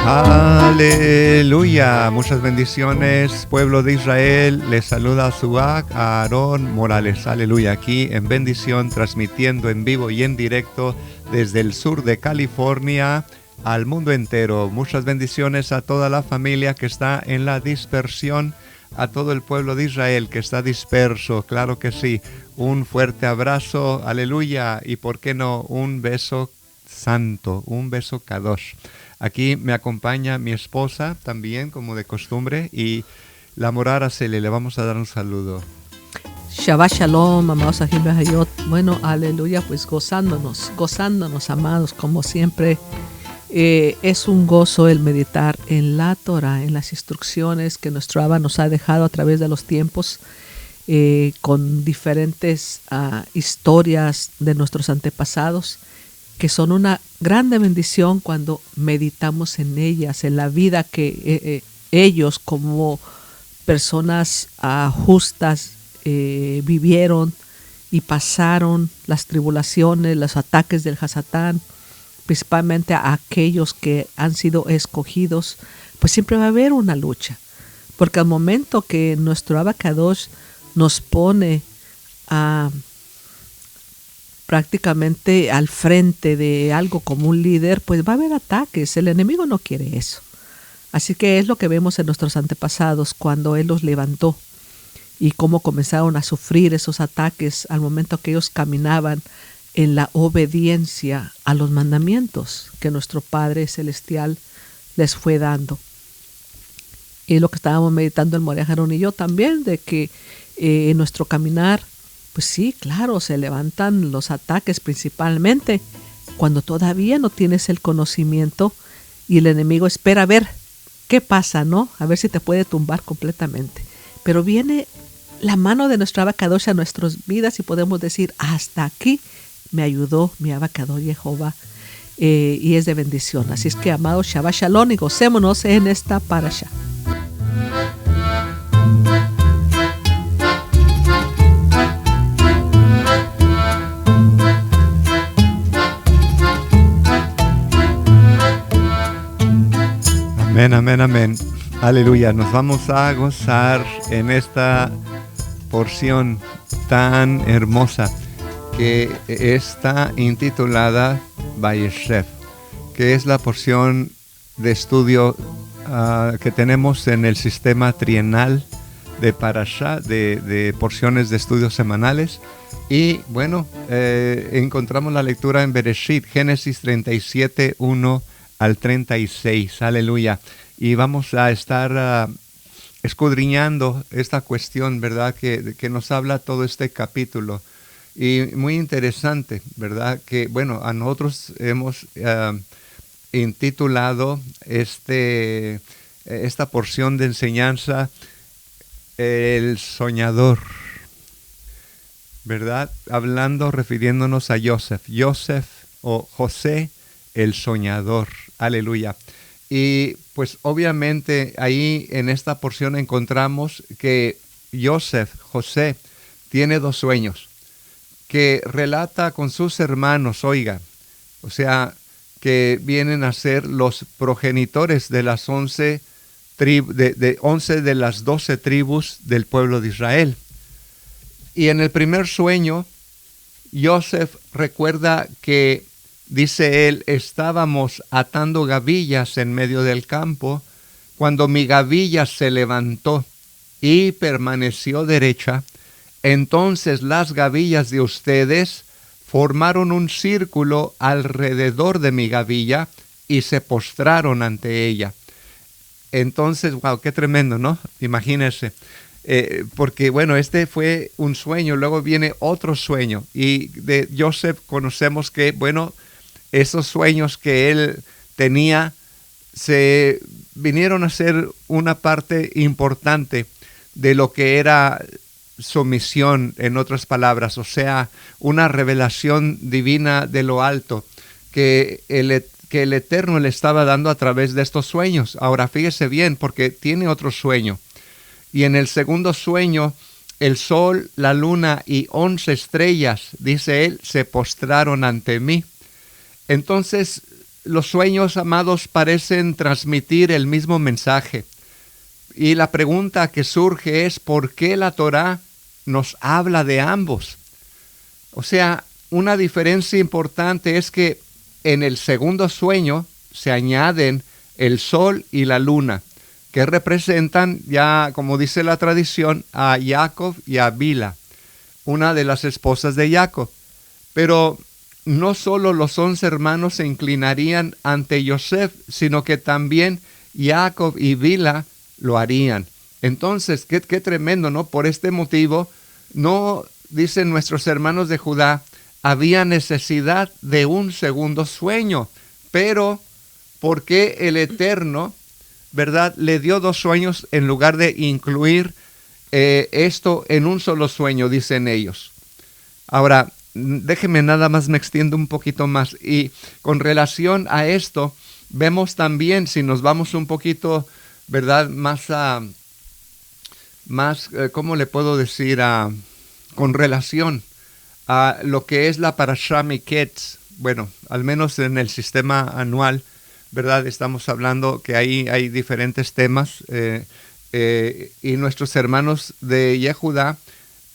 Aleluya, muchas bendiciones, pueblo de Israel. Les saluda Suak Aarón Morales. Aleluya, aquí en bendición, transmitiendo en vivo y en directo desde el sur de California al mundo entero. Muchas bendiciones a toda la familia que está en la dispersión, a todo el pueblo de Israel que está disperso, claro que sí. Un fuerte abrazo, aleluya, y por qué no, un beso santo, un beso kadosh. Aquí me acompaña mi esposa también, como de costumbre, y la Mora Araceli, le vamos a dar un saludo. Shabbat Shalom, amados Ajim Behayot. Bueno, aleluya, pues gozándonos, amados, como siempre. Es un gozo el meditar en la Torah, en las instrucciones que nuestro Abba nos ha dejado a través de los tiempos, con diferentes historias de nuestros antepasados, que son una grande bendición cuando meditamos en ellas, en la vida que ellos como personas justas vivieron y pasaron las tribulaciones, los ataques del Hasatán, principalmente a aquellos que han sido escogidos. Pues siempre va a haber una lucha, porque al momento que nuestro Abba Kadosh nos pone prácticamente al frente de algo como un líder, pues va a haber ataques. El enemigo no quiere eso. Así que es lo que vemos en nuestros antepasados cuando Él los levantó y cómo comenzaron a sufrir esos ataques al momento que ellos caminaban en la obediencia a los mandamientos que nuestro Padre Celestial les fue dando. Y lo que estábamos meditando el Moreh Aarón y yo también, de que en nuestro caminar, pues sí, claro, se levantan los ataques principalmente cuando todavía no tienes el conocimiento y el enemigo espera a ver qué pasa, ¿no? A ver si te puede tumbar completamente. Pero viene la mano de nuestro Abba Kadosh a nuestras vidas y podemos decir, hasta aquí me ayudó mi Abba Kadosh Jehová, y es de bendición. Así es que, amados, Shabbat Shalom, y gocémonos en esta parasha. Amén, amén, amén. Aleluya. Nos vamos a gozar en esta porción tan hermosa que está intitulada Vayeshev, que es la porción de estudio que tenemos en el sistema trienal de Parashá, de porciones de estudios semanales. Y bueno, encontramos la lectura en Bereshit, Génesis 37, 1 al 36, aleluya. Y vamos a estar escudriñando esta cuestión, ¿verdad? Que nos habla todo este capítulo. Y muy interesante, ¿verdad? Que, bueno, a nosotros hemos intitulado esta porción de enseñanza El Soñador, ¿verdad? Hablando, refiriéndonos a Joseph o José, el Soñador. Aleluya. Y pues obviamente ahí en esta porción encontramos que José, tiene dos sueños que relata con sus hermanos, oiga, o sea, que vienen a ser los progenitores de las 11 de las 12 tribus del pueblo de Israel. Y en el primer sueño, Joseph recuerda que, dice él, estábamos atando gavillas en medio del campo cuando mi gavilla se levantó y permaneció derecha. Entonces las gavillas de ustedes formaron un círculo alrededor de mi gavilla y se postraron ante ella. Entonces, wow, qué tremendo, ¿no? Imagínense. Porque, bueno, este fue un sueño, luego viene otro sueño. Y de Joseph conocemos que, bueno, esos sueños que él tenía se vinieron a ser una parte importante de lo que era su misión, en otras palabras, o sea, una revelación divina de lo alto que el Eterno le estaba dando a través de estos sueños. Ahora fíjese bien, porque tiene otro sueño. Y en el segundo sueño, el sol, la luna y 11 estrellas, dice él, se postraron ante mí. Entonces, los sueños, amados, parecen transmitir el mismo mensaje. Y la pregunta que surge es, ¿por qué la Torá nos habla de ambos? O sea, una diferencia importante es que en el segundo sueño se añaden el sol y la luna, que representan ya, como dice la tradición, a Jacob y a Bila, una de las esposas de Jacob. Pero no solo los 11 hermanos se inclinarían ante Yosef, sino que también Jacob y Bila lo harían. Entonces, qué tremendo, ¿no? Por este motivo, no, dicen nuestros hermanos de Judá, había necesidad de un segundo sueño, pero ¿por qué el Eterno, verdad, le dio 2 sueños en lugar de incluir esto en un solo sueño, dicen ellos? Ahora, déjenme nada más, me extiendo un poquito más. Y con relación a esto, vemos también, si nos vamos un poquito, verdad, ¿cómo le puedo decir? Con relación a lo que es la Parashá Miketz, bueno, al menos en el sistema anual, ¿verdad? Estamos hablando que ahí hay diferentes temas y nuestros hermanos de Yehudá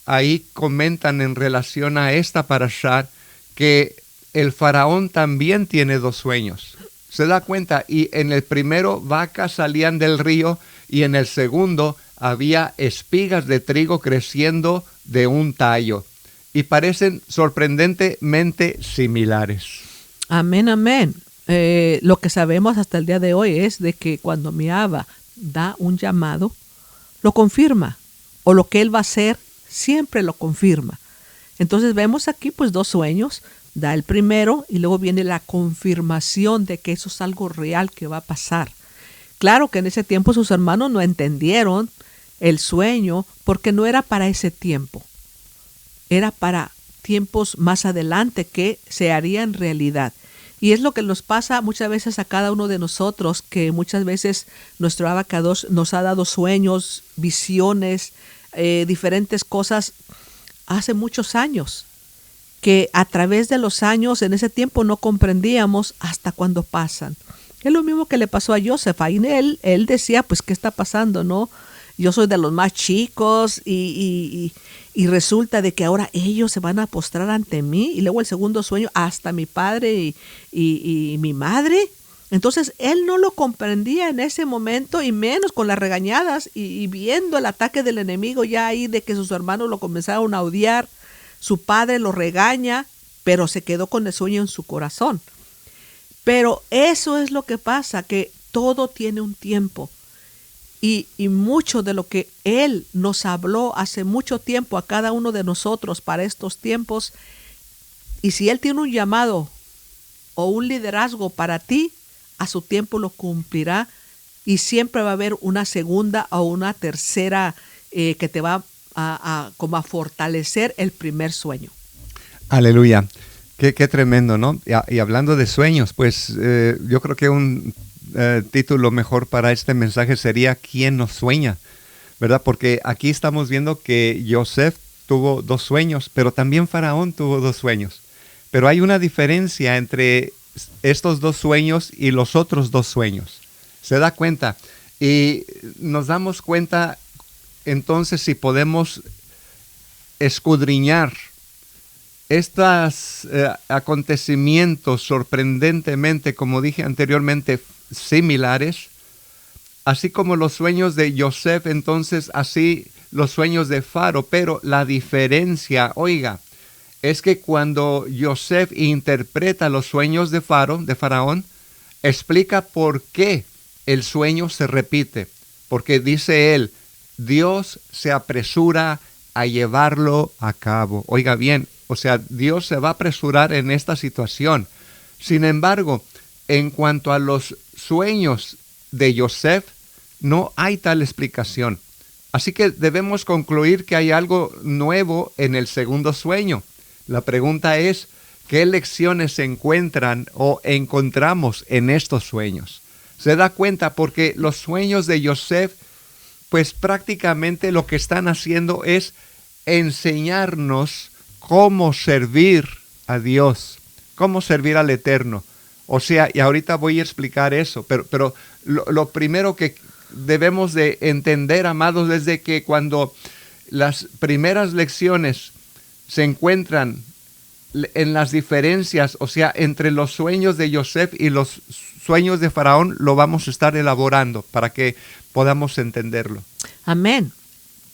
ahí comentan en relación a esta Parashá que el faraón también tiene 2 sueños. ¿Se da cuenta? Y en el primero vacas salían del río y en el segundo había espigas de trigo creciendo de un tallo. Y parecen sorprendentemente similares. Amén, amén. Lo que sabemos hasta el día de hoy es de que cuando mi Abba da un llamado, lo confirma. O lo que él va a hacer, siempre lo confirma. Entonces vemos aquí pues 2 sueños. Da el primero y luego viene la confirmación de que eso es algo real que va a pasar. Claro que en ese tiempo sus hermanos no entendieron el sueño porque no era para ese tiempo. Era para tiempos más adelante que se harían realidad. Y es lo que nos pasa muchas veces a cada uno de nosotros, que muchas veces nuestro Abacadosh nos ha dado sueños, visiones, diferentes cosas hace muchos años, que a través de los años en ese tiempo no comprendíamos hasta cuando pasan. Es lo mismo que le pasó a Joseph. Ahí él decía, pues, ¿qué está pasando, no? Yo soy de los más chicos y resulta de que ahora ellos se van a postrar ante mí. Y luego el segundo sueño, hasta mi padre y mi madre. Entonces, él no lo comprendía en ese momento, y menos con las regañadas y viendo el ataque del enemigo ya ahí de que sus hermanos lo comenzaron a odiar. Su padre lo regaña, pero se quedó con el sueño en su corazón. Pero eso es lo que pasa, que todo tiene un tiempo. Y mucho de lo que Él nos habló hace mucho tiempo a cada uno de nosotros para estos tiempos, y si Él tiene un llamado o un liderazgo para ti, a su tiempo lo cumplirá, y siempre va a haber una segunda o una tercera que te va como a fortalecer el primer sueño. Aleluya. Qué tremendo, ¿no? Y hablando de sueños, pues yo creo que un título mejor para este mensaje sería ¿Quién nos sueña? ¿Verdad? Porque aquí estamos viendo que Yosef tuvo 2 sueños, pero también Faraón tuvo 2 sueños. Pero hay una diferencia entre estos 2 sueños y los otros 2 sueños. ¿Se da cuenta? Y nos damos cuenta entonces si podemos escudriñar estos acontecimientos sorprendentemente, como dije anteriormente, similares, así como los sueños de Yosef, entonces así los sueños de Faro, pero la diferencia, oiga, es que cuando Yosef interpreta los sueños de Faraón, explica por qué el sueño se repite, porque dice él, Dios se apresura a llevarlo a cabo. Oiga bien, o sea, Dios se va a apresurar en esta situación. Sin embargo, en cuanto a los sueños de Yosef, no hay tal explicación. Así que debemos concluir que hay algo nuevo en el segundo sueño. La pregunta es, ¿qué lecciones se encuentran o encontramos en estos sueños? ¿Se da cuenta? Porque los sueños de Yosef, pues prácticamente lo que están haciendo es enseñarnos cómo servir a Dios, cómo servir al Eterno. O sea, y ahorita voy a explicar eso, pero lo primero que debemos de entender, amados, es de que cuando las primeras lecciones se encuentran en las diferencias, o sea, entre los sueños de Yosef y los sueños de Faraón, lo vamos a estar elaborando para que podamos entenderlo. Amén.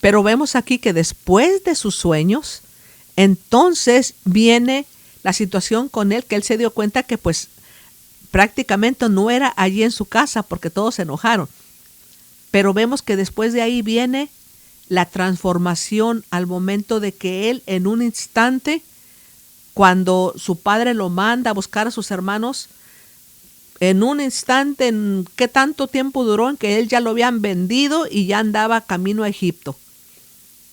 Pero vemos aquí que después de sus sueños, entonces viene la situación con él, que él se dio cuenta que pues prácticamente no era allí en su casa porque todos se enojaron. Pero vemos que después de ahí viene la transformación al momento de que él en un instante, cuando su padre lo manda a buscar a sus hermanos, en un instante, ¿en qué tanto tiempo duró? En que él ya lo habían vendido y ya andaba camino a Egipto.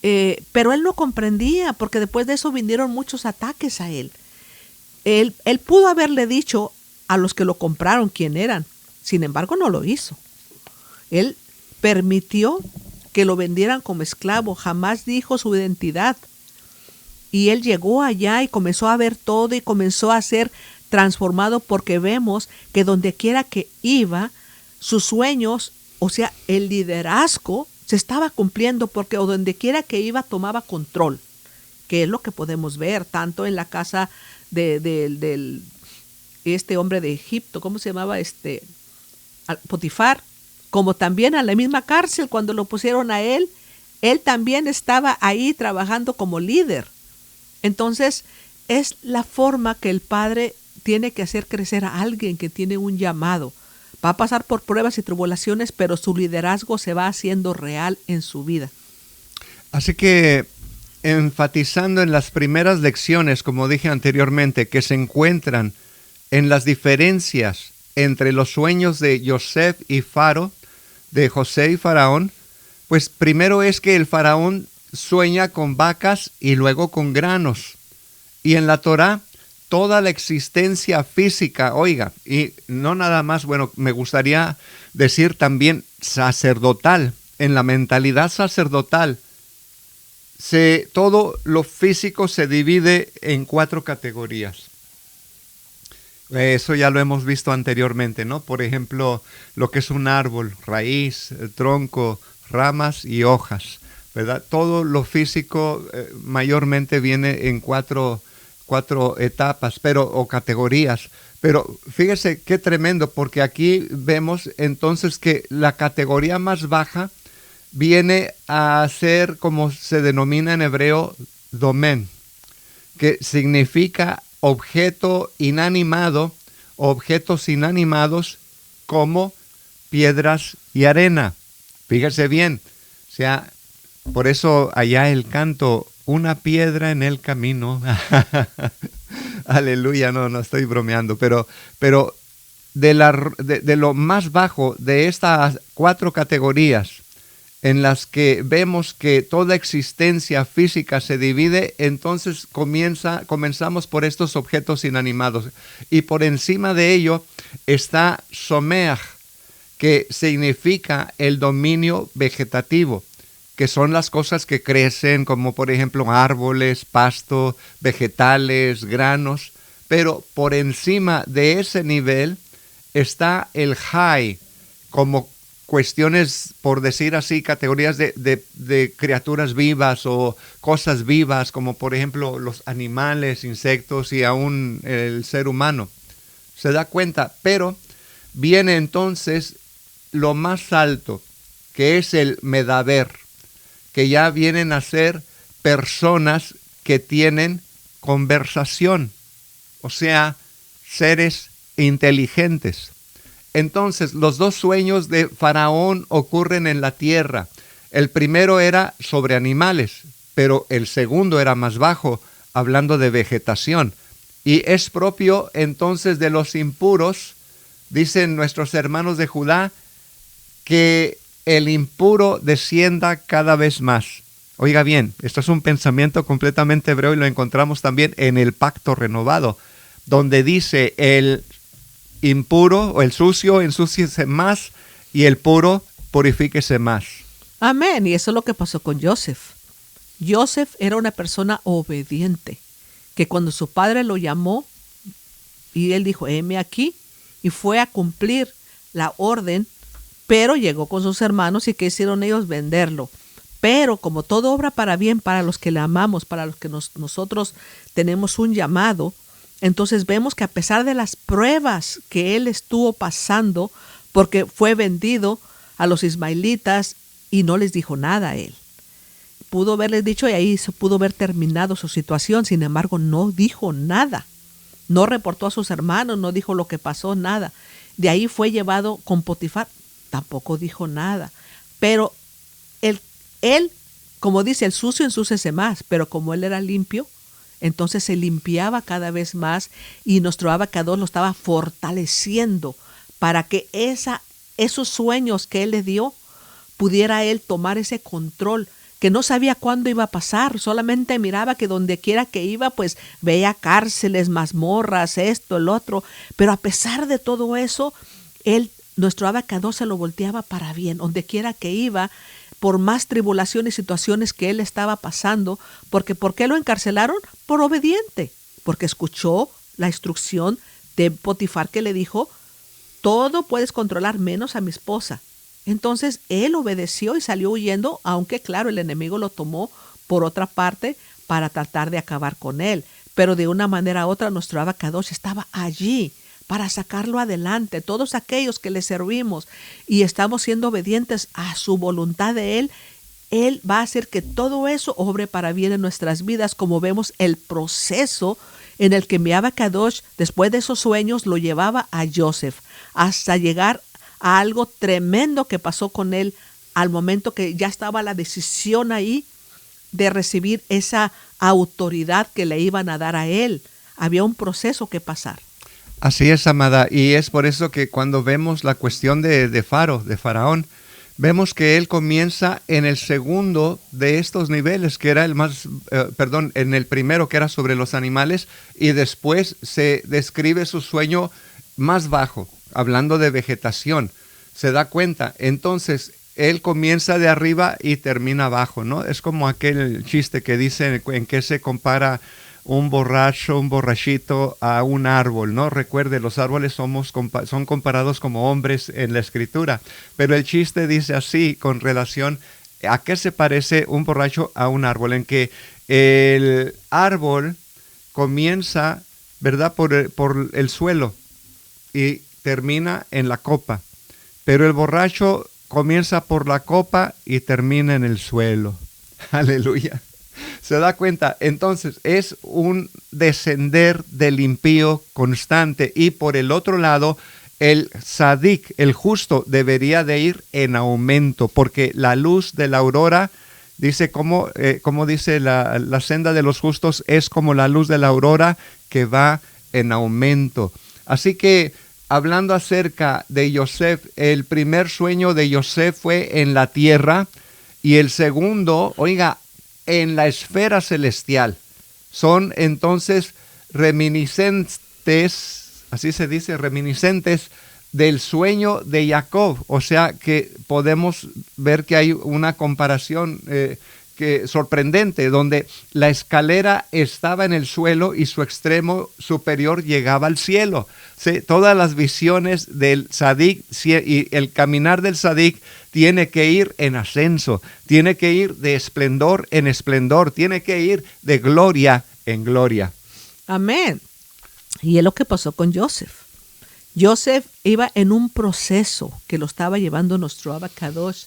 Pero él no comprendía, porque después de eso vinieron muchos ataques a él. Él pudo haberle dicho a los que lo compraron quién eran, sin embargo no lo hizo. Él permitió que lo vendieran como esclavo, jamás dijo su identidad. Y él llegó allá y comenzó a ver todo y comenzó a ser transformado, porque vemos que donde quiera que iba, sus sueños, o sea, el liderazgo se estaba cumpliendo, porque donde quiera que iba tomaba control, que es lo que podemos ver tanto en la casa del este hombre de Egipto, ¿cómo se llamaba? Potifar, como también a la misma cárcel cuando lo pusieron a él también estaba ahí trabajando como líder. Entonces, es la forma que el padre tiene que hacer crecer a alguien que tiene un llamado. Va a pasar por pruebas y tribulaciones, pero su liderazgo se va haciendo real en su vida. Así que, enfatizando en las primeras lecciones, como dije anteriormente, que se encuentran en las diferencias entre los sueños de Yosef y Faro, de José y Faraón, pues primero es que el Faraón sueña con vacas y luego con granos. Y en la Torá, toda la existencia física, oiga, y no nada más, bueno, me gustaría decir también sacerdotal, en la mentalidad sacerdotal, todo lo físico se divide en 4 categorías. Eso ya lo hemos visto anteriormente, ¿no? Por ejemplo, lo que es un árbol, raíz, tronco, ramas y hojas, ¿verdad? Todo lo físico mayormente viene en cuatro etapas, o categorías. Pero fíjese qué tremendo, porque aquí vemos entonces que la categoría más baja viene a ser, como se denomina en hebreo, domen, que significa objeto inanimado, objetos inanimados como piedras y arena. Fíjese bien, o sea, por eso allá el canto, una piedra en el camino. Aleluya, no estoy bromeando, pero de lo más bajo de estas 4 categorías en las que vemos que toda existencia física se divide, entonces comenzamos por estos objetos inanimados. Y por encima de ello está Someach, que significa el dominio vegetativo, que son las cosas que crecen, como por ejemplo árboles, pasto, vegetales, granos. Pero por encima de ese nivel está el Hay, como cuestiones, por decir así, categorías de criaturas vivas o cosas vivas, como por ejemplo los animales, insectos y aún el ser humano. ¿Se da cuenta? Pero viene entonces lo más alto, que es el Medaber, que ya vienen a ser personas que tienen conversación, o sea, seres inteligentes. Entonces, los 2 sueños de Faraón ocurren en la tierra. El primero era sobre animales, pero el segundo era más bajo, hablando de vegetación. Y es propio entonces de los impuros, dicen nuestros hermanos de Judá, que el impuro descienda cada vez más. Oiga bien, esto es un pensamiento completamente hebreo y lo encontramos también en el Pacto Renovado, donde dice el impuro o el sucio ensúciese más y el puro purifíquese más. Amén. Y eso es lo que pasó con Joseph. Joseph era una persona obediente, que cuando su padre lo llamó y él dijo, heme aquí, y fue a cumplir la orden, pero llegó con sus hermanos y ¿qué hicieron ellos? Venderlo. Pero como todo obra para bien para los que le amamos, para los que nosotros tenemos un llamado, entonces vemos que a pesar de las pruebas que él estuvo pasando, porque fue vendido a los ismaelitas y no les dijo nada a él. Pudo haberles dicho y ahí se pudo haber terminado su situación, sin embargo no dijo nada. No reportó a sus hermanos, no dijo lo que pasó, nada. De ahí fue llevado con Potifar, tampoco dijo nada. Pero él, como dice, el sucio ensúciese más, pero como él era limpio, entonces se limpiaba cada vez más y nuestro abacados lo estaba fortaleciendo para que esos sueños que él le dio, pudiera él tomar ese control, que no sabía cuándo iba a pasar, solamente miraba que donde quiera que iba, pues veía cárceles, mazmorras, esto, el otro, pero a pesar de todo eso, nuestro abacados se lo volteaba para bien, donde quiera que iba, por más tribulaciones y situaciones que él estaba pasando, porque ¿por qué lo encarcelaron? Por obediente, porque escuchó la instrucción de Potifar que le dijo, todo puedes controlar menos a mi esposa. Entonces él obedeció y salió huyendo, aunque claro, el enemigo lo tomó por otra parte para tratar de acabar con él. Pero de una manera u otra nuestro abacados estaba allí para sacarlo adelante. Todos aquellos que le servimos y estamos siendo obedientes a su voluntad de él va a hacer que todo eso obre para bien en nuestras vidas, como vemos el proceso en el que mi abacados, después de esos sueños, lo llevaba a Joseph, hasta llegar a algo tremendo que pasó con él al momento que ya estaba la decisión ahí de recibir esa autoridad que le iban a dar a él. Había un proceso que pasar. Así es, amada, y es por eso que cuando vemos la cuestión de Faraón, vemos que él comienza en el segundo de estos niveles, que era en el primero, que era sobre los animales, y después se describe su sueño más bajo, hablando de vegetación. Se da cuenta, entonces él comienza de arriba y termina abajo, ¿no? Es como aquel chiste que dice en que se compara un borrachito a un árbol, ¿no? Recuerde, los árboles son comparados como hombres en la escritura, pero el chiste dice así con relación a qué se parece un borracho a un árbol, en que el árbol comienza, ¿verdad?, por el suelo y termina en la copa, pero el borracho comienza por la copa y termina en el suelo. Aleluya. ¿Se da cuenta? Entonces es un descender del impío constante, y por el otro lado el sadik, el justo, debería de ir en aumento, porque la luz de la aurora, dice como dice la senda de los justos, es como la luz de la aurora que va en aumento. Así que hablando acerca de Yosef, el primer sueño de Yosef fue en la tierra y el segundo, oiga, en la esfera celestial. Son entonces reminiscentes, así se dice, reminiscentes del sueño de Jacob. O sea que podemos ver que hay una comparación sorprendente, donde la escalera estaba en el suelo y su extremo superior llegaba al cielo. ¿Sí? Todas las visiones del Sadik y el caminar del Sadik tiene que ir en ascenso, tiene que ir de esplendor en esplendor, tiene que ir de gloria en gloria. Amén. Y es lo que pasó con Joseph. Joseph iba en un proceso que lo estaba llevando nuestro abacados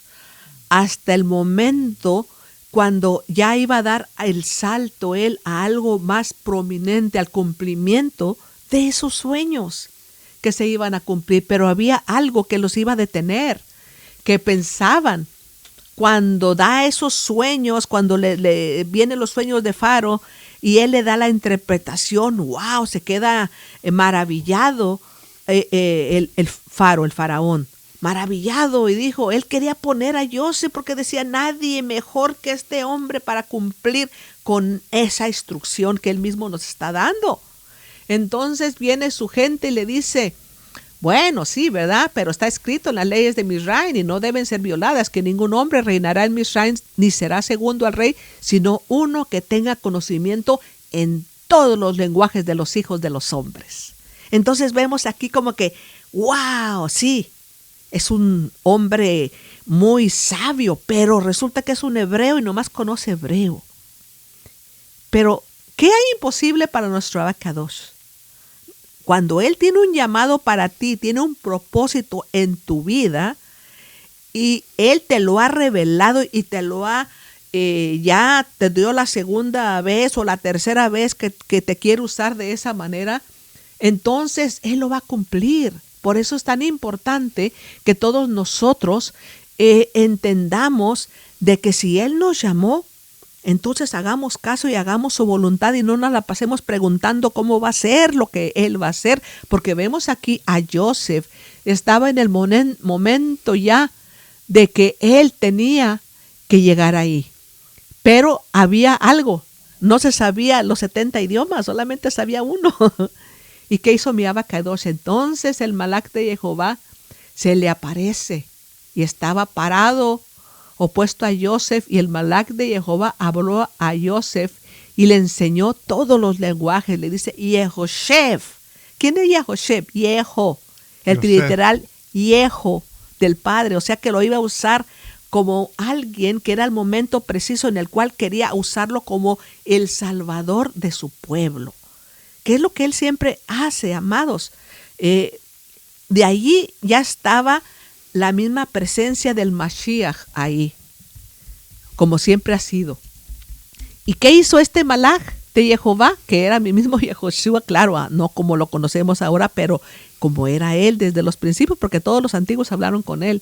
hasta el momento cuando ya iba a dar el salto él a algo más prominente, al cumplimiento de esos sueños que se iban a cumplir. Pero había algo que los iba a detener, que pensaban, cuando da esos sueños, cuando le vienen los sueños de Faro y él le da la interpretación, wow, se queda maravillado el Faro, el faraón, maravillado, y dijo, él quería poner a Joseph porque decía, nadie mejor que este hombre para cumplir con esa instrucción que él mismo nos está dando. Entonces viene su gente y le dice, bueno, sí, ¿verdad? Pero está escrito en las leyes de Misraim y no deben ser violadas, que ningún hombre reinará en Misraim ni será segundo al rey, sino uno que tenga conocimiento en todos los lenguajes de los hijos de los hombres. Entonces vemos aquí como que, wow, sí, es un hombre muy sabio, pero resulta que es un hebreo y nomás conoce hebreo. Pero, ¿qué hay imposible para nuestro abacados? Cuando Él tiene un llamado para ti, tiene un propósito en tu vida y Él te lo ha revelado y te lo ha, ya te dio la segunda vez o la tercera vez que te quiere usar de esa manera, entonces Él lo va a cumplir. Por eso es tan importante que todos nosotros entendamos de que si Él nos llamó, entonces hagamos caso y hagamos su voluntad y no nos la pasemos preguntando cómo va a ser lo que Él va a hacer, porque vemos aquí a Joseph, estaba en el momento ya de que él tenía que llegar ahí, pero había algo, no se sabía los 70 idiomas, solamente sabía uno. ¿Y qué hizo mi abacados? Entonces el Malach de Jehová se le aparece y estaba parado opuesto a Joseph, y el Malach de Jehová habló a Joseph y le enseñó todos los lenguajes. Le dice Yehoshef. ¿Quién es Yehoshef? Yeho, el literal Yeho del Padre, o sea que lo iba a usar como alguien que era el momento preciso en el cual quería usarlo como el salvador de su pueblo. ¿Qué es lo que él siempre hace, amados? De allí ya estaba la misma presencia del Mashiach ahí, como siempre ha sido. ¿Y qué hizo este Malach de Jehová? Que era mi mismo Yehoshua, claro, no como lo conocemos ahora, pero como era él desde los principios, porque todos los antiguos hablaron con él.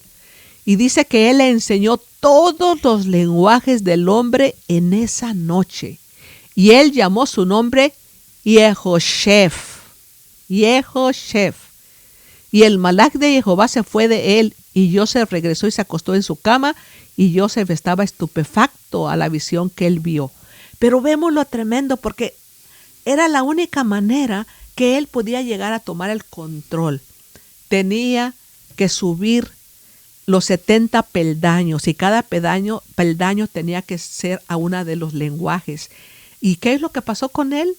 Y dice que él le enseñó todos los lenguajes del hombre en esa noche. Y él llamó su nombre Yehoshef. Yehoshef. Y el Malach de Jehová se fue de él, y Joseph regresó y se acostó en su cama, y Joseph estaba estupefacto a la visión que él vio. Pero vemos lo tremendo, porque era la única manera que él podía llegar a tomar el control. Tenía que subir los 70 peldaños, y cada peldaño tenía que ser a una de los lenguajes. ¿Y qué es lo que pasó con él?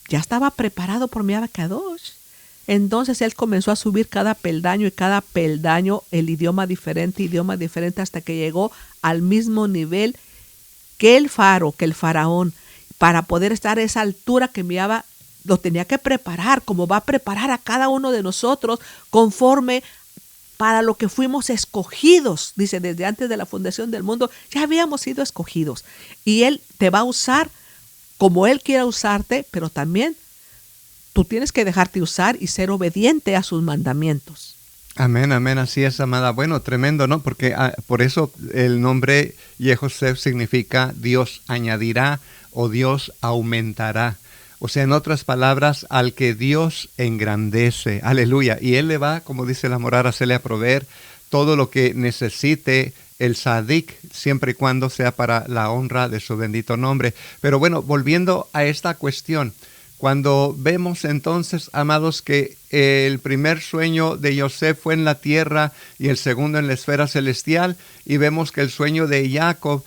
Ya estaba preparado por mi abacados. Entonces él comenzó a subir cada peldaño, y cada peldaño el idioma diferente, hasta que llegó al mismo nivel que el faraón, para poder estar a esa altura que enviaba. Lo tenía que preparar, como va a preparar a cada uno de nosotros conforme para lo que fuimos escogidos. Dice, desde antes de la fundación del mundo ya habíamos sido escogidos, y Él te va a usar como Él quiera usarte, pero también tú tienes que dejarte usar y ser obediente a sus mandamientos. Amén, amén, así es, amada. Bueno, tremendo, ¿no? Porque por eso el nombre Yehosef significa Dios añadirá o Dios aumentará. O sea, en otras palabras, al que Dios engrandece. Aleluya. Y Él le va, como dice la Morara, se le a proveer todo lo que necesite el Sadik, siempre y cuando sea para la honra de su bendito nombre. Pero bueno, volviendo a esta cuestión, cuando vemos entonces, amados, que el primer sueño de Yosef fue en la tierra y el segundo en la esfera celestial, y vemos que el sueño de Jacob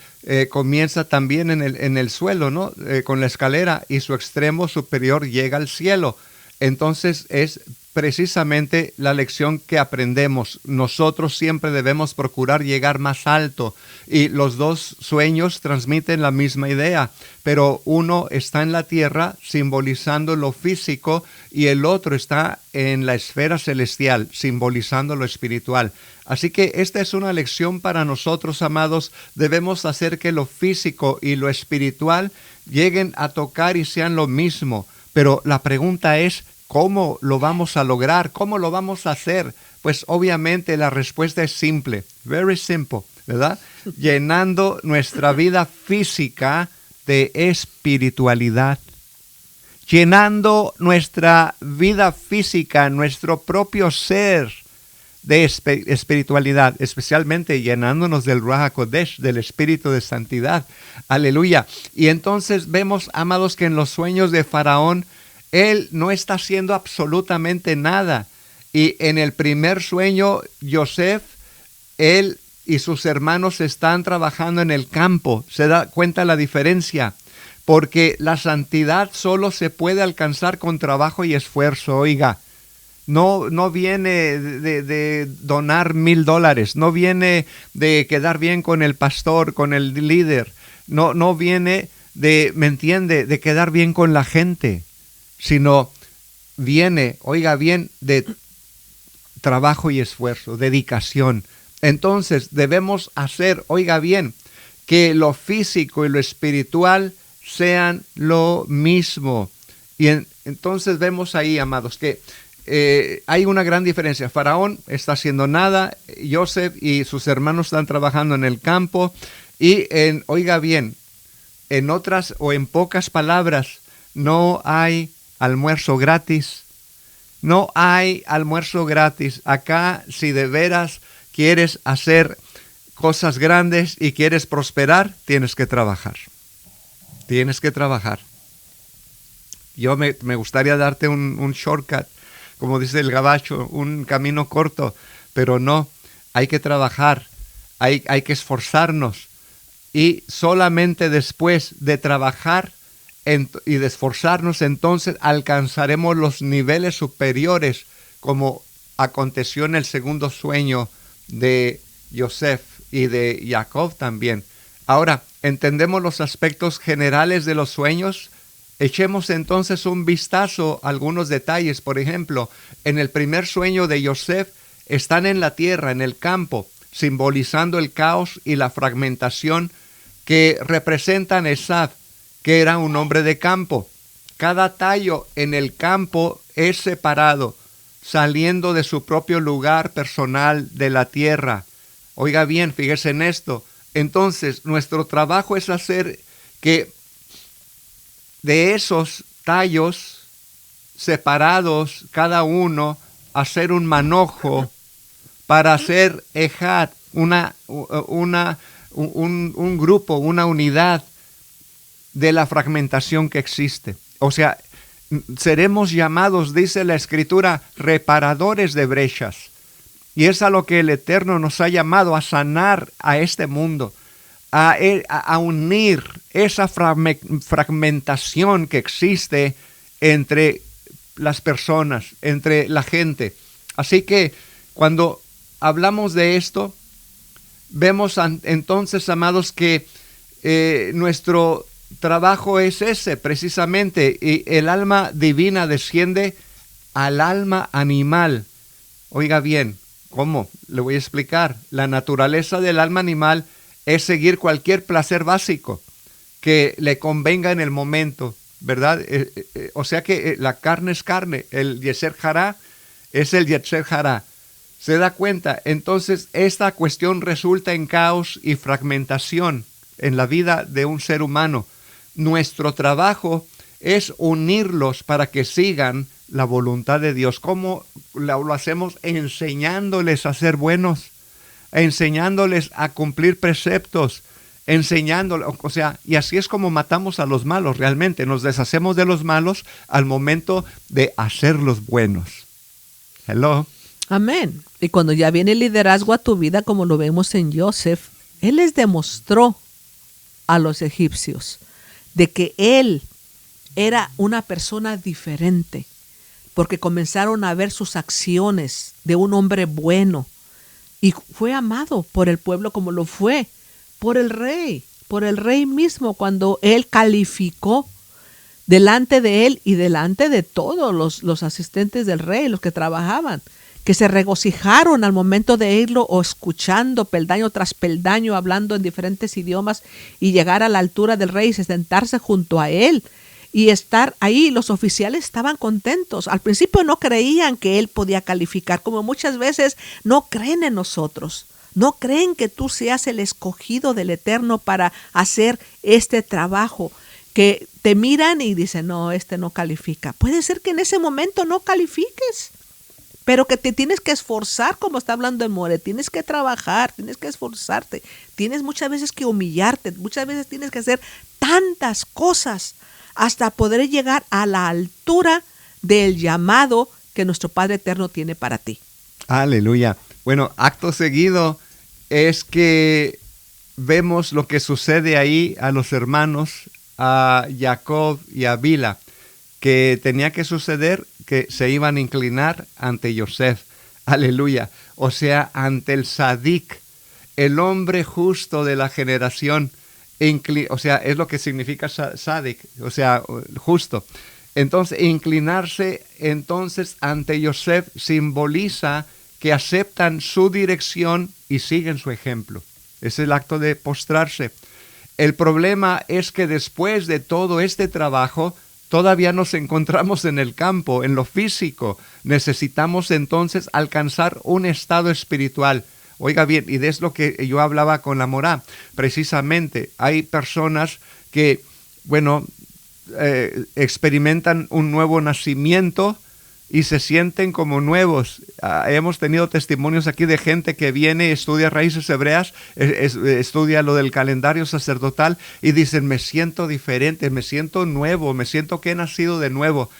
comienza también en el suelo, ¿no? Con la escalera, y su extremo superior llega al cielo. Entonces es precisamente la lección que aprendemos. Nosotros siempre debemos procurar llegar más alto, y los dos sueños transmiten la misma idea, pero uno está en la tierra simbolizando lo físico, y el otro está en la esfera celestial simbolizando lo espiritual. Así que esta es una lección para nosotros, amados. Debemos hacer que lo físico y lo espiritual lleguen a tocar y sean lo mismo, pero la pregunta es, ¿cómo lo vamos a lograr? ¿Cómo lo vamos a hacer? Pues obviamente la respuesta es simple, very simple, ¿verdad? Llenando nuestra vida física de espiritualidad. Llenando nuestra vida física, nuestro propio ser de espiritualidad, especialmente llenándonos del Ruach HaKodesh, del Espíritu de Santidad. Aleluya. Y entonces vemos, amados, que en los sueños de Faraón, él no está haciendo absolutamente nada. Y en el primer sueño, Yosef, él y sus hermanos están trabajando en el campo. ¿Se da cuenta la diferencia? Porque la santidad solo se puede alcanzar con trabajo y esfuerzo. Oiga, No viene de donar $1,000, no viene de quedar bien con el pastor, con el líder, no viene de, ¿me entiende?, de quedar bien con la gente, sino viene, oiga bien, de trabajo y esfuerzo, dedicación. Entonces debemos hacer, oiga bien, que lo físico y lo espiritual sean lo mismo. Y entonces vemos ahí, amados, que hay una gran diferencia. Faraón está haciendo nada, Joseph y sus hermanos están trabajando en el campo y oiga bien, en otras o en pocas palabras, no hay almuerzo gratis. No hay almuerzo gratis. Acá, si de veras quieres hacer cosas grandes y quieres prosperar, tienes que trabajar. Tienes que trabajar. Yo me gustaría darte un shortcut, como dice el gabacho, un camino corto, pero no, hay que trabajar, hay que esforzarnos. Y solamente después de trabajar y de esforzarnos, entonces alcanzaremos los niveles superiores, como aconteció en el segundo sueño de Joseph y de Jacob también. Ahora, ¿entendemos los aspectos generales de los sueños? Echemos entonces un vistazo a algunos detalles. Por ejemplo, en el primer sueño de Joseph, están en la tierra, en el campo, simbolizando el caos y la fragmentación que representan Esaú, que era un hombre de campo. Cada tallo en el campo es separado, saliendo de su propio lugar personal de la tierra. Oiga bien, fíjese en esto. Entonces, nuestro trabajo es hacer que de esos tallos separados, cada uno, hacer un manojo para hacer ejad, un grupo, una unidad de la fragmentación que existe. O sea, seremos llamados, dice la Escritura, reparadores de brechas. Y es a lo que el Eterno nos ha llamado, a sanar a este mundo, a unir esa fragmentación que existe entre las personas, entre la gente. Así que cuando hablamos de esto, vemos entonces, amados, que nuestro trabajo es ese precisamente, y el alma divina desciende al alma animal. Oiga bien, ¿cómo? Le voy a explicar. La naturaleza del alma animal es seguir cualquier placer básico que le convenga en el momento, ¿verdad? O sea que la carne es carne, el Yetzer Hará es el Yetzer Hará. ¿Se da cuenta? Entonces, esta cuestión resulta en caos y fragmentación en la vida de un ser humano. Nuestro trabajo es unirlos para que sigan la voluntad de Dios. ¿Cómo lo hacemos? Enseñándoles a ser buenos, enseñándoles a cumplir preceptos, enseñándoles, o sea, y así es como matamos a los malos realmente. Nos deshacemos de los malos al momento de hacerlos buenos. Hello. Amén. Y cuando ya viene el liderazgo a tu vida, como lo vemos en Joseph, él les demostró a los egipcios de que él era una persona diferente, porque comenzaron a ver sus acciones de un hombre bueno, y fue amado por el pueblo como lo fue por el rey mismo, cuando él calificó delante de él y delante de todos los asistentes del rey, los que trabajaban, que se regocijaron al momento de irlo o escuchando peldaño tras peldaño, hablando en diferentes idiomas, y llegar a la altura del rey y sentarse junto a él y estar ahí. Los oficiales estaban contentos. Al principio no creían que él podía calificar, como muchas veces no creen en nosotros. No creen que tú seas el escogido del Eterno para hacer este trabajo, que te miran y dicen, no, este no califica. Puede ser que en ese momento no califiques, pero que te tienes que esforzar, como está hablando el More. Tienes que trabajar, tienes que esforzarte, tienes muchas veces que humillarte, muchas veces tienes que hacer tantas cosas hasta poder llegar a la altura del llamado que nuestro Padre Eterno tiene para ti. Aleluya. Bueno, acto seguido es que vemos lo que sucede ahí a los hermanos, a Jacob y a Bila. que tenía que suceder, que se iban a inclinar ante Yosef. Aleluya. O sea, ante el Sadik, el hombre justo de la generación. O sea, es lo que significa Sadik, o sea, justo. Entonces, inclinarse entonces ante Yosef simboliza que aceptan su dirección y siguen su ejemplo. Es el acto de postrarse. El problema es que después de todo este trabajo, todavía nos encontramos en el campo, en lo físico. Necesitamos entonces alcanzar un estado espiritual. Oiga bien, y es lo que yo hablaba con la Morá. Precisamente, hay personas que, bueno, experimentan un nuevo nacimiento y se sienten como nuevos. Hemos tenido testimonios aquí de gente que viene, estudia raíces hebreas, estudia lo del calendario sacerdotal y dicen, me siento diferente, me siento nuevo, me siento que he nacido de nuevo.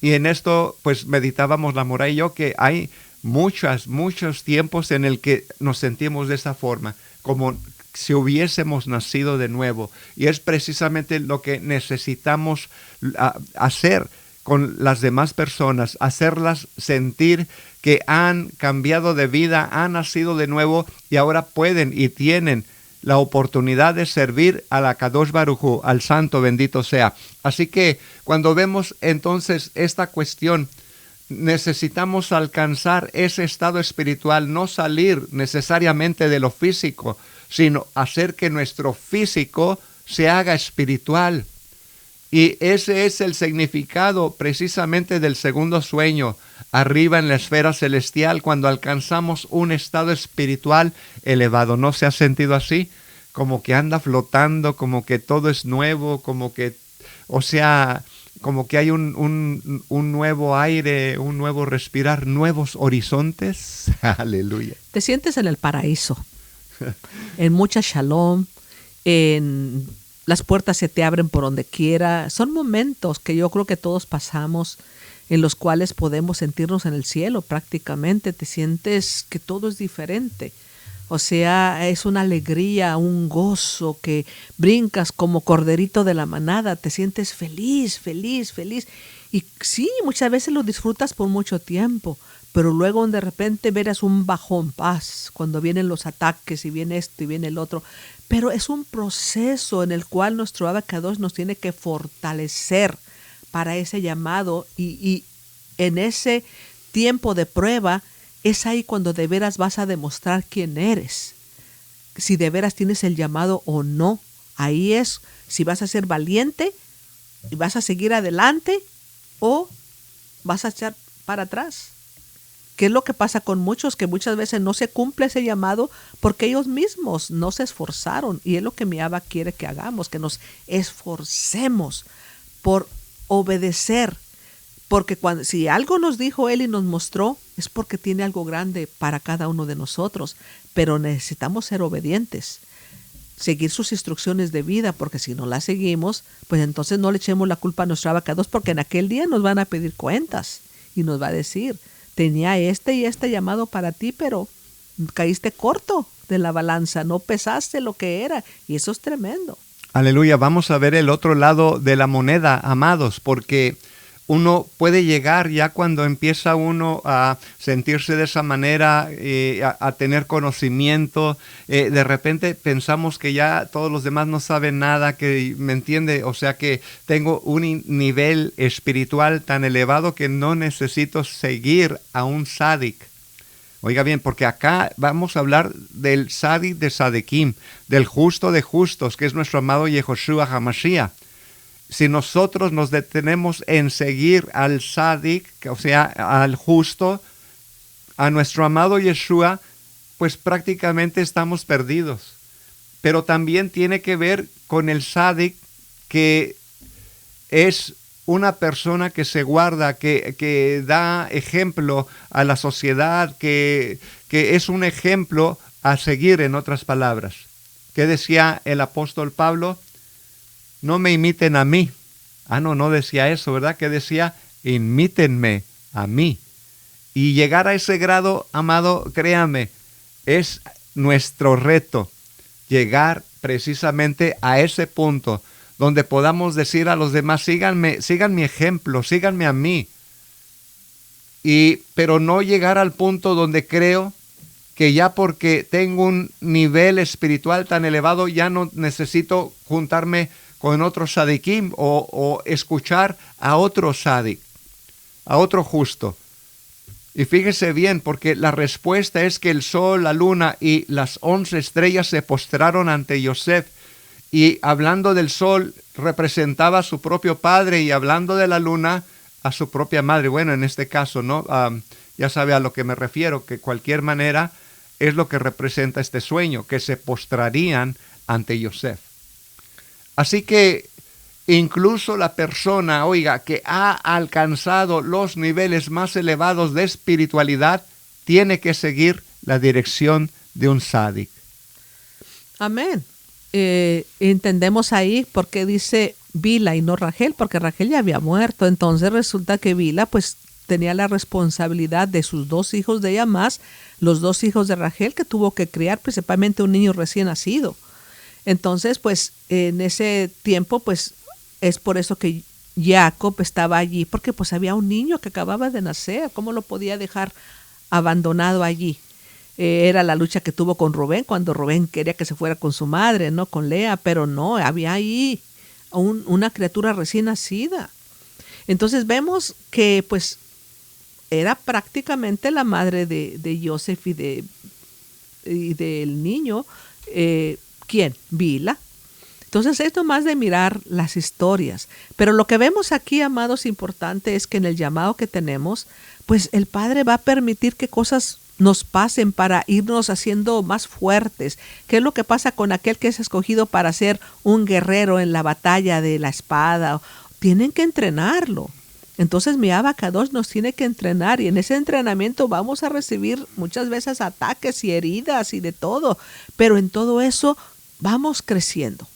Y en esto, pues meditábamos la Morá y yo, que hay muchos tiempos en el que nos sentimos de esa forma, como si hubiésemos nacido de nuevo. Y es precisamente lo que necesitamos hacer con las demás personas, hacerlas sentir que han cambiado de vida, han nacido de nuevo y ahora pueden y tienen la oportunidad de servir a la Kadosh Baruj Hu, al Santo bendito sea. Así que cuando vemos entonces esta cuestión, necesitamos alcanzar ese estado espiritual, no salir necesariamente de lo físico, sino hacer que nuestro físico se haga espiritual. Y ese es el significado precisamente del segundo sueño, arriba en la esfera celestial, cuando alcanzamos un estado espiritual elevado. ¿No se ha sentido así? Como que anda flotando, como que todo es nuevo, como que, o sea, como que hay un nuevo aire, un nuevo respirar, nuevos horizontes. Aleluya. Te sientes en el paraíso, en mucha shalom, en las puertas se te abren por donde quiera. Son momentos que yo creo que todos pasamos, en los cuales podemos sentirnos en el cielo prácticamente. Te sientes que todo es diferente. O sea, es una alegría, un gozo, que brincas como corderito de la manada, te sientes feliz, feliz, feliz. Y sí, muchas veces lo disfrutas por mucho tiempo, pero luego de repente verás un bajón, paz, cuando vienen los ataques y viene esto y viene el otro. Pero es un proceso en el cual nuestro Abacados nos tiene que fortalecer para ese llamado, y en ese tiempo de prueba es ahí cuando de veras vas a demostrar quién eres, si de veras tienes el llamado o no. Ahí es si vas a ser valiente y vas a seguir adelante o vas a echar para atrás. ¿Qué es lo que pasa con muchos? Que muchas veces no se cumple ese llamado porque ellos mismos no se esforzaron. Y es lo que mi Abba quiere que hagamos, que nos esforcemos por obedecer. Porque si algo nos dijo Él y nos mostró, es porque tiene algo grande para cada uno de nosotros. Pero necesitamos ser obedientes, seguir sus instrucciones de vida, porque si no las seguimos, pues entonces no le echemos la culpa a nuestro Abacados, porque en aquel día nos van a pedir cuentas y nos va a decir, tenía este y este llamado para ti, pero caíste corto de la balanza, no pesaste lo que era, y eso es tremendo. Aleluya, vamos a ver el otro lado de la moneda, amados, porque uno puede llegar ya cuando empieza uno a sentirse de esa manera, a tener conocimiento, de repente pensamos que ya todos los demás no saben nada, que me entiende, o sea que tengo un nivel espiritual tan elevado que no necesito seguir a un Sadik. Oiga bien, porque acá vamos a hablar del Sadik de Sadekim, del justo de justos, que es nuestro amado Yehoshua HaMashiach. Si nosotros nos detenemos en seguir al Sadik, o sea, al justo, a nuestro amado Yeshua, pues prácticamente estamos perdidos. Pero también tiene que ver con el Sadik, que es una persona que se guarda, que da ejemplo a la sociedad, que es un ejemplo a seguir, en otras palabras. ¿Qué decía el apóstol Pablo? No me imiten a mí. No decía eso, ¿verdad? Que decía, imítenme a mí. Y llegar a ese grado, amado, créame, es nuestro reto. Llegar precisamente a ese punto donde podamos decir a los demás, síganme, sigan mi ejemplo, síganme a mí. Pero no llegar al punto donde creo que ya porque tengo un nivel espiritual tan elevado, ya no necesito juntarme con otro sadiquim o escuchar a otro sadik, a otro justo. Y fíjese bien, porque la respuesta es que el sol, la luna y las 11 estrellas se postraron ante Yosef. Y hablando del sol, representaba a su propio padre, y hablando de la luna, a su propia madre. Bueno, en este caso, ¿no? Ya sabe a lo que me refiero, que de cualquier manera es lo que representa este sueño, que se postrarían ante Yosef. Así que incluso la persona, oiga, que ha alcanzado los niveles más elevados de espiritualidad, tiene que seguir la dirección de un sádic. Amén. Entendemos ahí por qué dice Bila y no Rachel, porque Rachel ya había muerto. Entonces resulta que Bila pues tenía la responsabilidad de sus 2 hijos de ella, más los 2 hijos de Rachel, que tuvo que criar, principalmente un niño recién nacido. Entonces pues en ese tiempo pues es por eso que Jacob estaba allí, porque pues había un niño que acababa de nacer. ¿Cómo lo podía dejar abandonado allí? Era la lucha que tuvo con Rubén, cuando Rubén quería que se fuera con su madre, no con Lea, pero no, había ahí una criatura recién nacida. Entonces vemos que pues era prácticamente la madre de Joseph y del niño. ¿Quién? Bila. Entonces es nomás de mirar las historias. Pero lo que vemos aquí, amados, importante es que en el llamado que tenemos, pues el Padre va a permitir que cosas nos pasen para irnos haciendo más fuertes. ¿Qué es lo que pasa con aquel que es escogido para ser un guerrero en la batalla de la espada? Tienen que entrenarlo. Entonces mi Abacadosh nos tiene que entrenar, y en ese entrenamiento vamos a recibir muchas veces ataques y heridas y de todo, pero en todo eso vamos creciendo,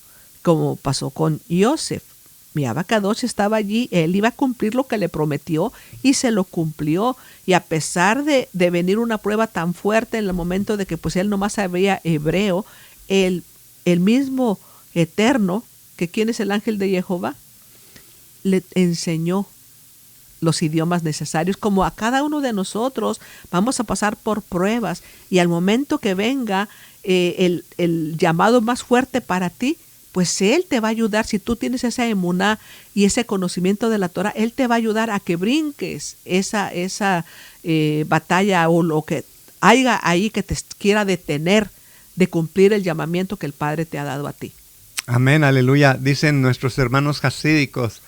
como pasó con Yosef. Mi Abacadosh estaba allí, él iba a cumplir lo que le prometió y se lo cumplió. Y a pesar de venir una prueba tan fuerte en el momento de que pues él nomás sabía hebreo, el mismo Eterno, que quién es el ángel de Jehová, le enseñó los idiomas necesarios. Como a cada uno de nosotros vamos a pasar por pruebas, y al momento que venga el llamado más fuerte para ti, pues Él te va a ayudar. Si tú tienes esa emuná y ese conocimiento de la Torah, Él te va a ayudar a que brinques esa batalla o lo que haya ahí que te quiera detener de cumplir el llamamiento que el Padre te ha dado a ti. Amén, aleluya. Dicen nuestros hermanos hasídicos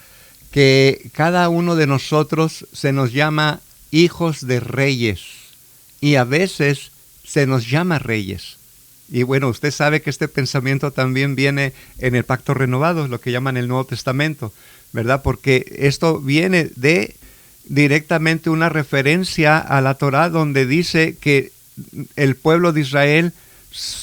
que cada uno de nosotros se nos llama hijos de reyes, y a veces se nos llama reyes. Y bueno, usted sabe que este pensamiento también viene en el Pacto Renovado, lo que llaman el Nuevo Testamento, ¿verdad? Porque esto viene de directamente una referencia a la Torá, donde dice que el pueblo de Israel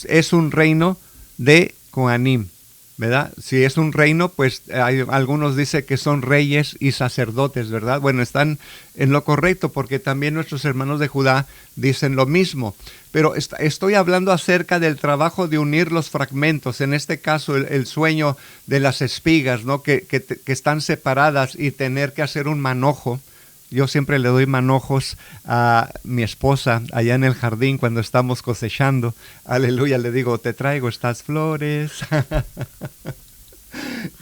es un reino de Coanim, ¿verdad? Si es un reino, pues algunos dicen que son reyes y sacerdotes, ¿verdad? Bueno, están en lo correcto, porque también nuestros hermanos de Judá dicen lo mismo. Pero estoy hablando acerca del trabajo de unir los fragmentos, en este caso el sueño de las espigas, ¿no? Que están separadas, y tener que hacer un manojo. Yo siempre le doy manojos a mi esposa allá en el jardín cuando estamos cosechando. Aleluya, le digo, te traigo estas flores.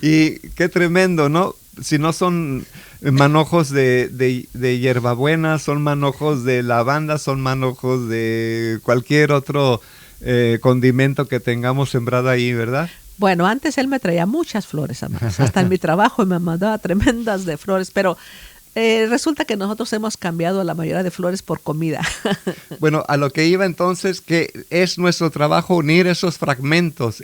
Y qué tremendo, ¿no? Si no son manojos de hierbabuena, son manojos de lavanda, son manojos de cualquier otro condimento que tengamos sembrado ahí, ¿verdad? Bueno, antes él me traía muchas flores, además. Hasta en mi trabajo me mandaba tremendas de flores, pero resulta que nosotros hemos cambiado la mayoría de flores por comida. Bueno, a lo que iba entonces, que es nuestro trabajo unir esos fragmentos,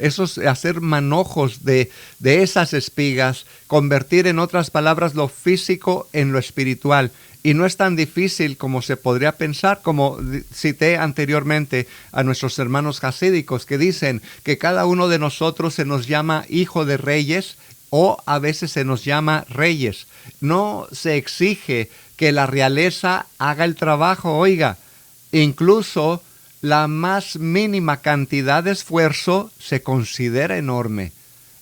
hacer manojos de esas espigas, convertir, en otras palabras, lo físico en lo espiritual. Y no es tan difícil como se podría pensar, como cité anteriormente a nuestros hermanos hasídicos, que dicen que cada uno de nosotros se nos llama hijo de reyes, o a veces se nos llama reyes. No se exige que la realeza haga el trabajo, oiga. Incluso la más mínima cantidad de esfuerzo se considera enorme.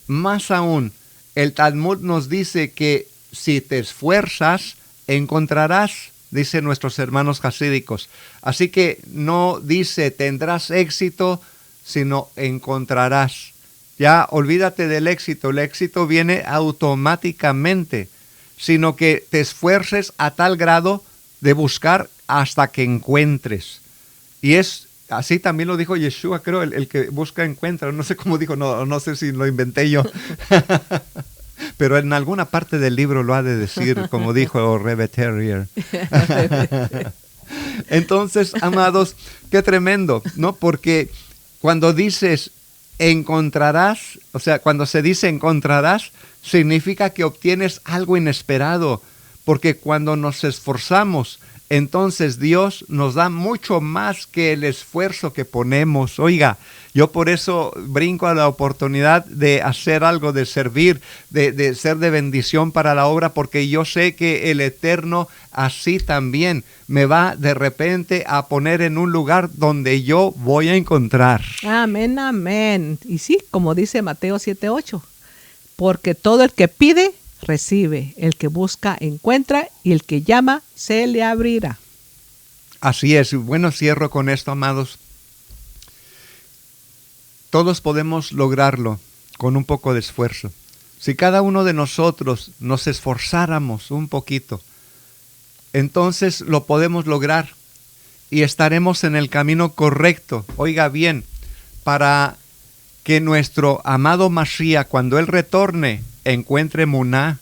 Más aún, el Talmud nos dice que si te esfuerzas, encontrarás, dicen nuestros hermanos hasídicos. Así que no dice tendrás éxito, sino encontrarás. Ya olvídate del éxito, el éxito viene automáticamente, sino que te esfuerces a tal grado de buscar hasta que encuentres. Y es así también lo dijo Yeshua, creo, el que busca encuentra. No sé cómo dijo, no sé si lo inventé yo. Pero en alguna parte del libro lo ha de decir, como dijo Rebbe Terrier. Entonces, amados, qué tremendo, ¿no? Porque cuando dices encontrarás, o sea, cuando se dice encontrarás, significa que obtienes algo inesperado. Porque cuando nos esforzamos, entonces Dios nos da mucho más que el esfuerzo que ponemos. Oiga, yo por eso brinco a la oportunidad de hacer algo, de servir, de ser de bendición para la obra, porque yo sé que el Eterno así también me va de repente a poner en un lugar donde yo voy a encontrar. Amén, amén. Y sí, como dice Mateo 7:8, porque todo el que pide, recibe, el que busca, encuentra, y el que llama, se le abrirá. Así es. Bueno, cierro con esto, amados. Todos podemos lograrlo con un poco de esfuerzo. Si cada uno de nosotros nos esforzáramos un poquito, entonces lo podemos lograr y estaremos en el camino correcto. Oiga bien, para que nuestro amado Mashiach, cuando Él retorne, encuentre emuná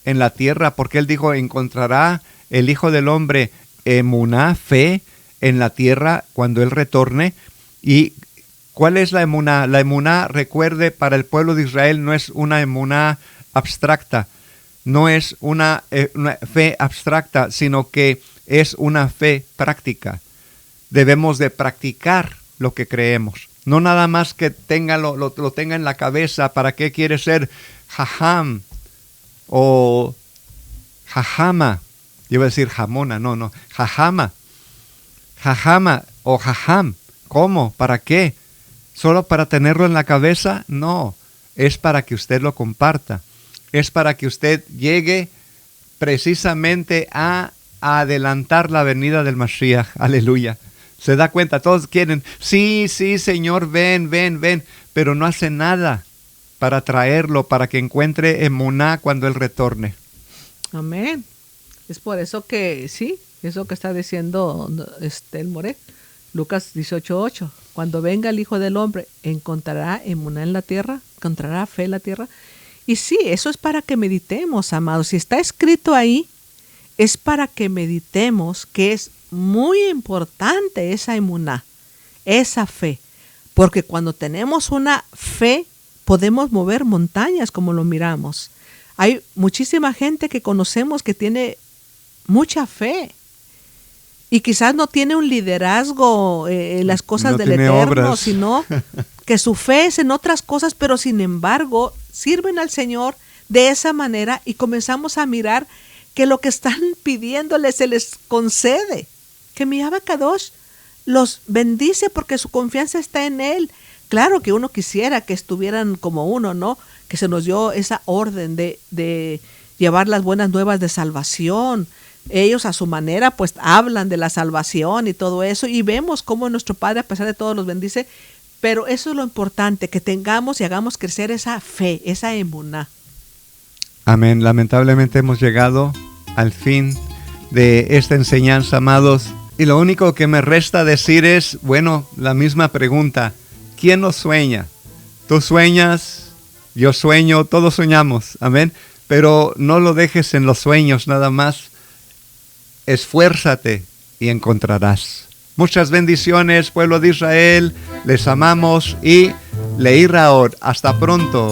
en la tierra, porque Él dijo, encontrará el Hijo del Hombre emuná, fe, en la tierra cuando Él retorne. ¿Y cuál es la emuná? La emuná, recuerde, para el pueblo de Israel no es una emuná abstracta, no es una fe abstracta, sino que es una fe práctica. Debemos de practicar lo que creemos. No nada más que lo tenga en la cabeza. ¿Para qué quiere ser jajam o jajama? Yo iba a decir jamona, no. Jajama o jajam. ¿Cómo? ¿Para qué? ¿Solo para tenerlo en la cabeza? No, es para que usted lo comparta. Es para que usted llegue precisamente a adelantar la venida del Mashiach. Aleluya. Se da cuenta, todos quieren, sí, Señor, ven, pero no hace nada para traerlo, para que encuentre emuná cuando Él retorne. Amén. Es por eso que, sí, eso que está diciendo el Moré, Lucas 18:8, cuando venga el Hijo del Hombre, ¿encontrará emuná en la tierra? ¿Encontrará fe en la tierra? Y sí, eso es para que meditemos, amados. Si está escrito ahí, es para que meditemos que es muy importante esa emuná, esa fe, porque cuando tenemos una fe podemos mover montañas como lo miramos. Hay muchísima gente que conocemos que tiene mucha fe y quizás no tiene un liderazgo en las cosas del Eterno, obras, sino que su fe es en otras cosas, pero sin embargo sirven al Señor de esa manera y comenzamos a mirar que lo que están pidiéndole se les concede. Que mi Abacadosh los bendice porque su confianza está en Él. Claro que uno quisiera que estuvieran como uno, ¿no? Que se nos dio esa orden de llevar las buenas nuevas de salvación. Ellos a su manera pues hablan de la salvación y todo eso, y vemos cómo nuestro Padre a pesar de todo los bendice, pero eso es lo importante, que tengamos y hagamos crecer esa fe, esa emuná. Amén. Lamentablemente hemos llegado al fin de esta enseñanza, amados. Y lo único que me resta decir es, bueno, la misma pregunta. ¿Quién no sueña? Tú sueñas, yo sueño, todos soñamos. Amén. Pero no lo dejes en los sueños nada más. Esfuérzate y encontrarás. Muchas bendiciones, pueblo de Israel. Les amamos y Leí Raot. Hasta pronto.